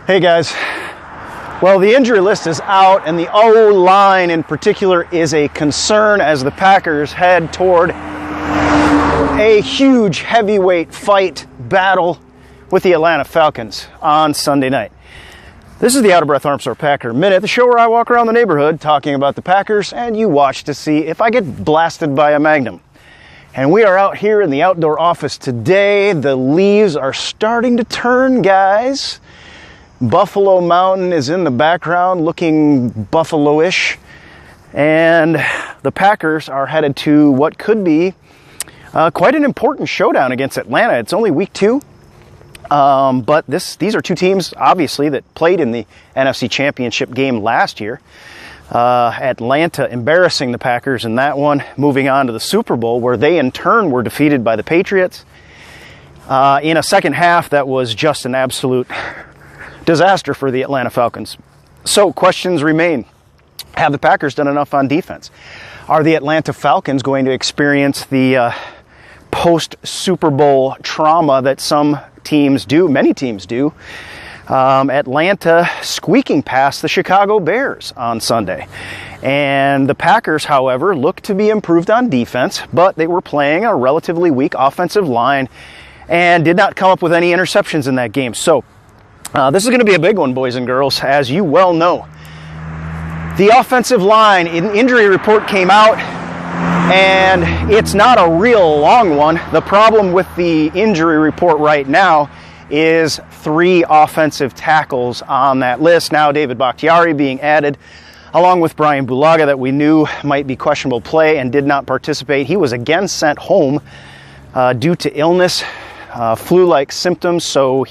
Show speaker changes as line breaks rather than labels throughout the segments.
Hey guys, well, the injury list is out, and the O-line in particular is a concern as the Packers head toward a huge heavyweight fight battle with the Atlanta Falcons on Sunday night. This is the Out of Breath Armstrong Packer Minute, the show where I walk around the neighborhood talking about the Packers, and you watch to see if I get blasted by a Magnum. And we are out here in the outdoor office today. The leaves are starting to turn, guys. Buffalo Mountain is in the background looking buffalo-ish. And the Packers are headed to what could be quite an important showdown against Atlanta. It's only week 2. But these are two teams, obviously, that played in the NFC Championship game last year. Atlanta embarrassing the Packers in that one, moving on to the Super Bowl, where they in turn were defeated by the Patriots in a second half that was just an absolute disaster for the Atlanta Falcons. So questions remain. Have the Packers done enough on defense? Are the Atlanta Falcons going to experience the post-Super Bowl trauma that some teams do, many teams do? Atlanta squeaking past the Chicago Bears on Sunday. And the Packers, however, looked to be improved on defense, but they were playing a relatively weak offensive line and did not come up with any interceptions in that game. So this is going to be a big one, boys and girls, as you well know. The offensive line, an injury report came out, and it's not a real long one. The problem with the injury report right now is 3 offensive tackles on that list. Now David Bakhtiari being added, along with Brian Bulaga, that we knew might be questionable play and did not participate. He was again sent home due to illness, flu-like symptoms, so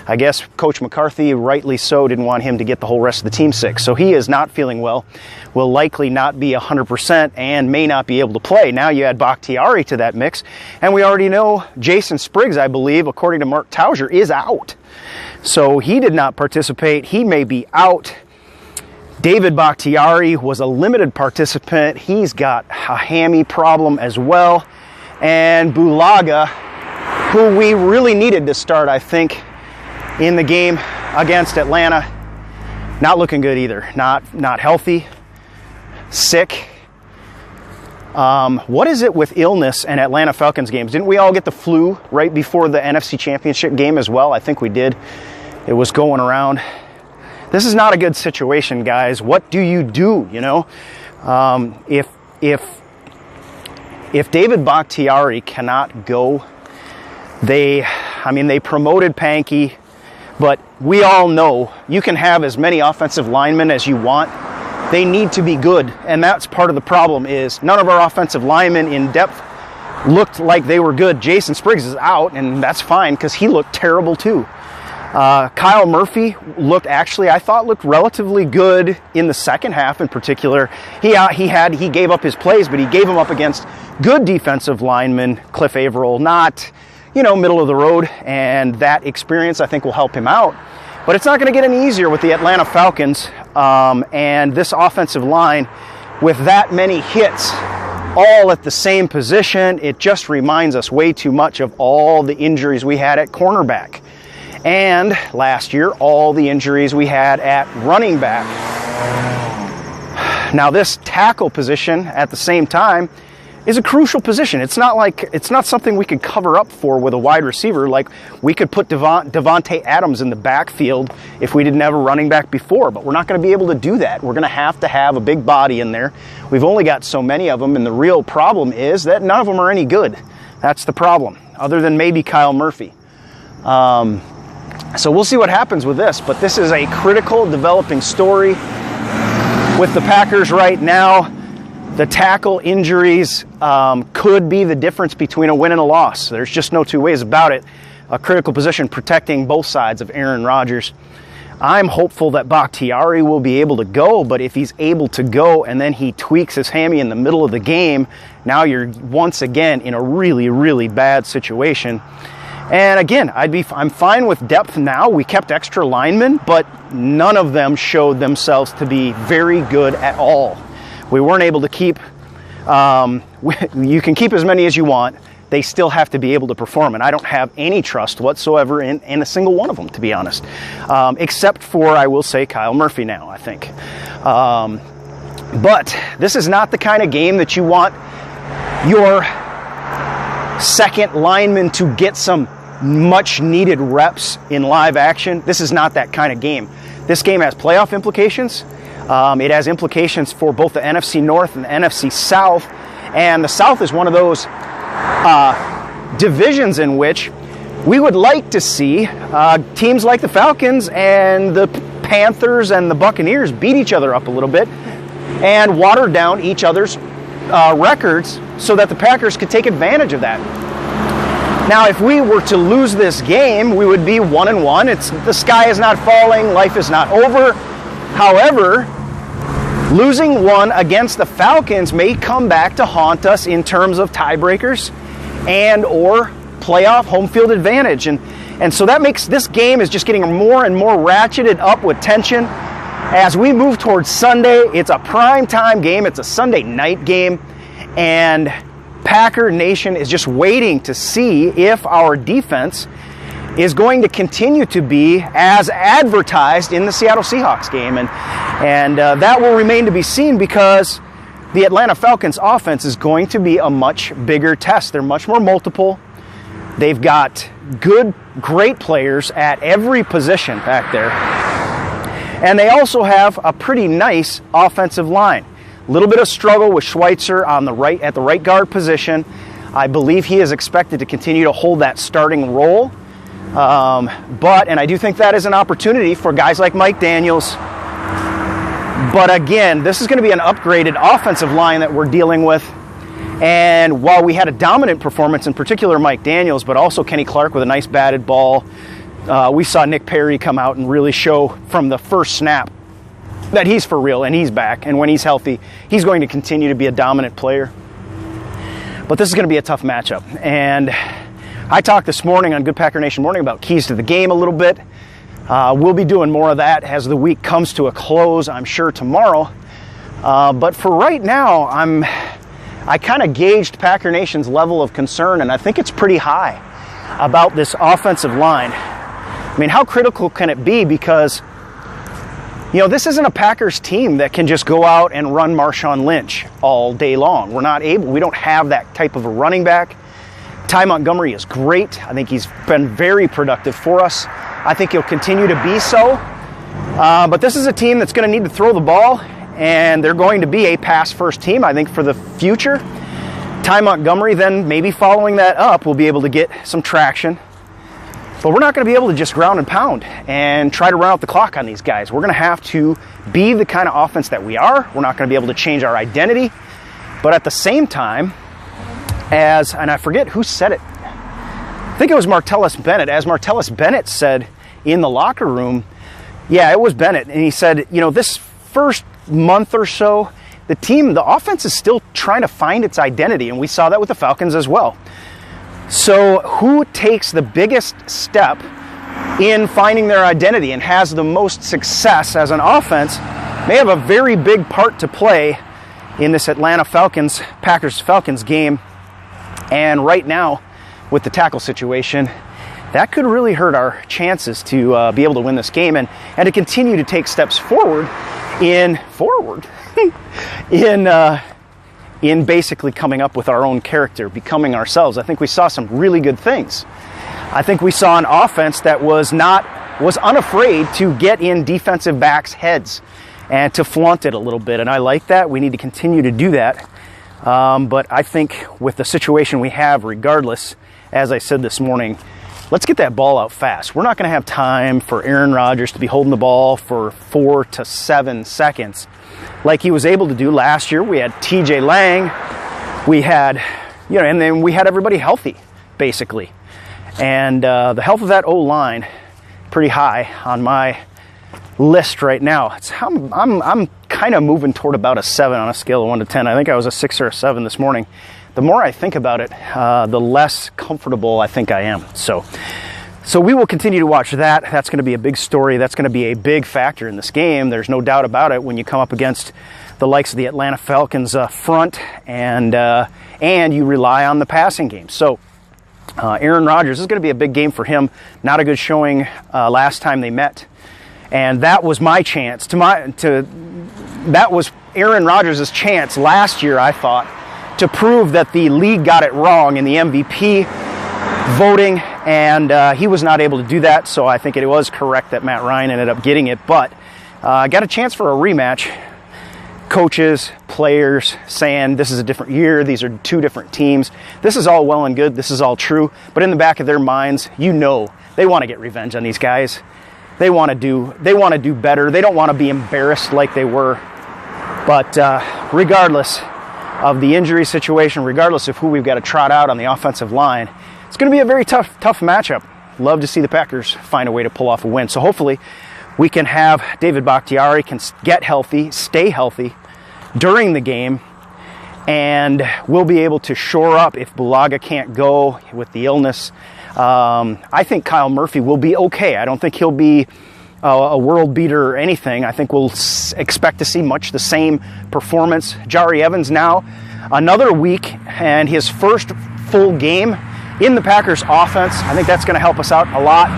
I guess Coach McCarthy, rightly so, didn't want him to get the whole rest of the team sick. So he is not feeling well, will likely not be 100% and may not be able to play. Now you add Bakhtiari to that mix, and we already know Jason Spriggs, I believe, according to Mark Tauger, is out. So he did not participate. He may be out. David Bakhtiari was a limited participant. He's got a hammy problem as well. And Bulaga, who we really needed to start, I think, in the game against Atlanta, not looking good either. Not healthy, sick. What is it with illness and Atlanta Falcons games? Didn't we all get the flu right before the NFC Championship game as well? I think we did. It was going around. This is not a good situation, guys. What do you do, you know? If David Bakhtiari cannot go, they promoted Pankey, but we all know you can have as many offensive linemen as you want. They need to be good, and that's part of the problem. Is none of our offensive linemen in depth looked like they were good. Jason Spriggs is out, and that's fine because he looked terrible too. Kyle Murphy I thought looked relatively good in the second half in particular. He gave up his plays, but he gave them up against good defensive linemen. Cliff Averill, not, middle of the road, and that experience I think will help him out. But it's not going to get any easier with the Atlanta Falcons and this offensive line with that many hits all at the same position. It just reminds us way too much of all the injuries we had at cornerback. And last year, all the injuries we had at running back. Now this tackle position at the same time is a crucial position. It's not something we could cover up for with a wide receiver. Like we could put Devontae Adams in the backfield if we didn't have a running back before, but we're not going to be able to do that. We're going to have a big body in there. We've only got so many of them, and the real problem is that none of them are any good. That's the problem, other than maybe Kyle Murphy. So we'll see what happens with this, but this is a critical developing story with the Packers right now. The tackle injuries could be the difference between a win and a loss. There's just no two ways about it. A critical position protecting both sides of Aaron Rodgers. I'm hopeful that Bakhtiari will be able to go, but if he's able to go and then he tweaks his hammy in the middle of the game, now you're once again in a really, really bad situation. And again, I'm fine with depth now. We kept extra linemen, but none of them showed themselves to be very good at all. We weren't able to keep, you can keep as many as you want. they still have to be able to perform, and I don't have any trust whatsoever in a single one of them, to be honest, except for, I will say, Kyle Murphy now, I think. But this is not the kind of game that you want your second lineman to get some much needed reps in live action. This is not that kind of game. This game has playoff implications. It has implications for both the NFC North and the NFC South. And the South is one of those divisions in which we would like to see teams like the Falcons and the Panthers and the Buccaneers beat each other up a little bit and water down each other's records so that the Packers could take advantage of that. Now, if we were to lose this game, we would be 1-1. The sky is not falling, life is not over. However, losing one against the Falcons may come back to haunt us in terms of tiebreakers and or playoff home field advantage. And so that makes this game is just getting more and more ratcheted up with tension. As we move towards Sunday, it's a prime time game. It's a Sunday night game. And Packer Nation is just waiting to see if our defense is going to continue to be as advertised in the Seattle Seahawks game. And that will remain to be seen, because the Atlanta Falcons offense is going to be a much bigger test. They're much more multiple. They've got great players at every position back there. And they also have a pretty nice offensive line. A little bit of struggle with Schweitzer on the right at the right guard position. I believe he is expected to continue to hold that starting role. And I do think that is an opportunity for guys like Mike Daniels. But again, this is going to be an upgraded offensive line that we're dealing with. And while we had a dominant performance, in particular Mike Daniels, but also Kenny Clark with a nice batted ball, we saw Nick Perry come out and really show from the first snap that he's for real and he's back. And when he's healthy, he's going to continue to be a dominant player. But this is going to be a tough matchup. And I talked this morning on Good Packer Nation Morning about keys to the game a little bit. We'll be doing more of that as the week comes to a close, I'm sure, tomorrow. But for right now, I kind of gauged Packer Nation's level of concern, and I think it's pretty high about this offensive line. I mean, how critical can it be? Because, you know, this isn't a Packers team that can just go out and run Marshawn Lynch all day long. We don't have that type of a running back. Ty Montgomery is great. I think he's been very productive for us. I think he'll continue to be so. But this is a team that's going to need to throw the ball, and they're going to be a pass-first team, I think, for the future. Ty Montgomery, then maybe following that up, will be able to get some traction. But we're not going to be able to just ground and pound and try to run out the clock on these guys. We're going to have to be the kind of offense that we are. We're not going to be able to change our identity. But at the same time, and I forget who said it, I think it was Martellus Bennett. As Martellus Bennett said in the locker room, yeah, it was Bennett, and he said, you know, this first month or so, the offense is still trying to find its identity, and we saw that with the Falcons as well. So who takes the biggest step in finding their identity and has the most success as an offense may have a very big part to play in this Atlanta Packers-Falcons game. And right now, with the tackle situation, that could really hurt our chances to be able to win this game and to continue to take steps forward in basically coming up with our own character, becoming ourselves. I think we saw some really good things. I think we saw an offense that was unafraid to get in defensive backs' heads and to flaunt it a little bit. And I like that. We need to continue to do that. But I think with the situation we have, regardless, as I said this morning, let's get that ball out fast. We're not going to have time for Aaron Rodgers to be holding the ball for 4 to 7 seconds like he was able to do last year. We had TJ Lang, and then we had everybody healthy, basically. And the health of that O-line, pretty high on my list right now. I'm kind of moving toward about a 7 on a scale of 1 to 10. I think I was a 6 or a 7 this morning. The more I think about it, the less comfortable I think I am. So we will continue to watch that. That's going to be a big story. That's going to be a big factor in this game. There's no doubt about it when you come up against the likes of the Atlanta Falcons front, and you rely on the passing game. So Aaron Rodgers, this is going to be a big game for him. Not a good showing last time they met, and that was my chance that was Aaron Rodgers' chance last year, I thought, to prove that the league got it wrong in the MVP voting, and he was not able to do that. So I think it was correct that Matt Ryan ended up getting it, but got a chance for a rematch. Coaches, players saying this is a different year, these are two different teams. This is all well and good, this is all true, but in the back of their minds, you know, they want to get revenge on these guys. They want to do better. They don't want to be embarrassed like they were. But regardless of the injury situation, regardless of who we've got to trot out on the offensive line, it's going to be a very tough matchup. Love to see the Packers find a way to pull off a win. So hopefully we can have David Bakhtiari can get healthy, stay healthy during the game, and we'll be able to shore up if Bulaga can't go with the illness. I think Kyle Murphy will be okay. I don't think he'll be a world beater or anything. I think we'll expect to see much the same performance. Jari Evans now another week and his first full game in the Packers offense. I think that's going to help us out a lot.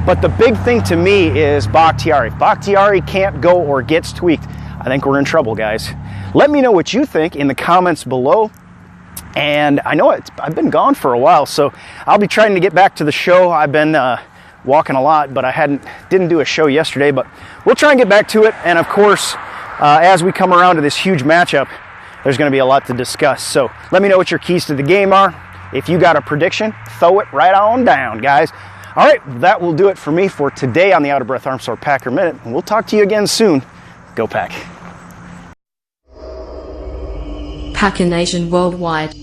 But the big thing to me is Bakhtiari. If Bakhtiari can't go or gets tweaked, I think we're in trouble, guys. Let me know what you think in the comments below. And I know I've been gone for a while, so I'll be trying to get back to the show. I've been walking a lot, but I didn't do a show yesterday, but we'll try and get back to it. And of course, as we come around to this huge matchup, there's going to be a lot to discuss. So let me know what your keys to the game are. If you got a prediction, throw it right on down, guys. All right, that will do it for me for today on the Out of Breath Armstrong Packer Minute, and we'll talk to you again soon. Go Pack.
Packer Nation worldwide.